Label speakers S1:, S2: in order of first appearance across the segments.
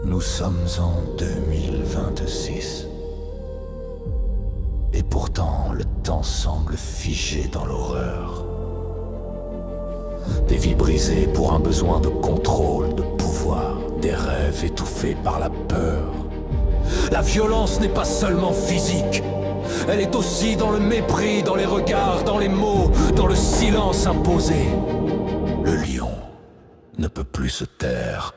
S1: Nous sommes en 2026. Et pourtant, le temps semble figé dans l'horreur. Des vies brisées pour un besoin de contrôle, de pouvoir, des rêves étouffés par la peur. La violence n'est pas seulement physique, elle est aussi dans le mépris, dans les regards, dans les mots, dans le silence imposé. Le lion ne peut plus se taire.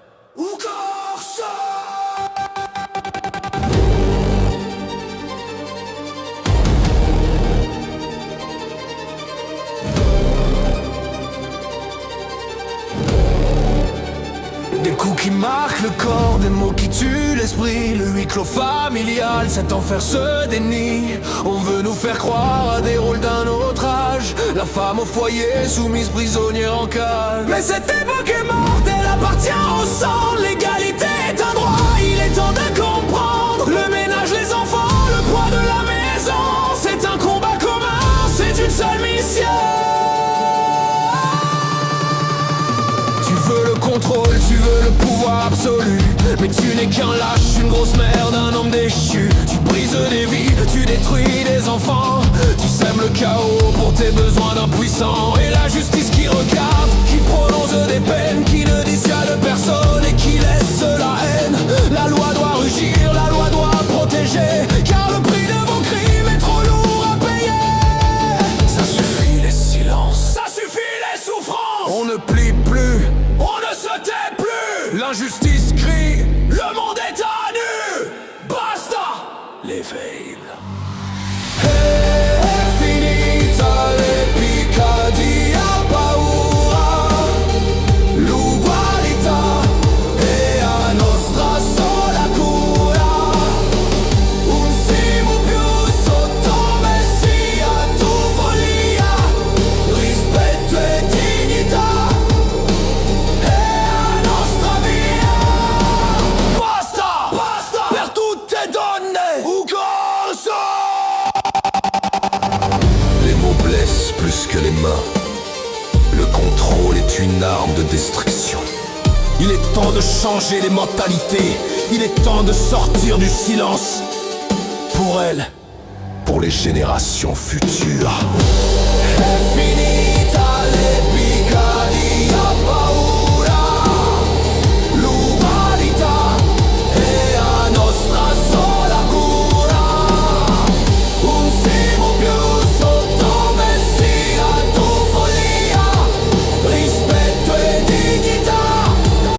S1: Des coups qui marquent le corps, des mots qui tuent l'esprit. Le huis clos familial, cet enfer se dénie. On veut nous faire croire à des rôles d'un autre âge. La femme au foyer, soumise prisonnière en cage. Mais cette époque est morte, elle appartient au sang. L'égalité est un droit, il est temps de comprendre. Le ménage, les enfants, le poids de la maison. C'est un combat commun, c'est une seule mission. Tu veux le contrôle, tu veux le pouvoir absolu. Mais tu n'es qu'un lâche, une grosse merde, un homme déchu. Tu brises des vies, tu détruis des enfants. Tu sèmes le chaos pour tes besoins d'impuissants. Et la justice qui regarde, qui prononce des peines, qui ne dissuade personne et qui laisse la haine. La loi doit rugir, la loi doit protéger, car le prix de vos crimes est trop lourd à payer. Ça suffit les silences, ça suffit les souffrances. On ne plie plus, on ne se tait plus. L'injustice crie, le monde est à nu. Basta, l'éveil. È finita l'epica di paura, l'ugualità è a nostra sola cura. Un siamo più sottomessi a tua follia, rispetto e dignità. Per tutte donne, un corso. Les mots blessent plus que les mains. Le contrôle est une arme de destruction. Il est temps de changer les mentalités. Il est temps de sortir du silence. Pour elles, pour les générations futures. È finita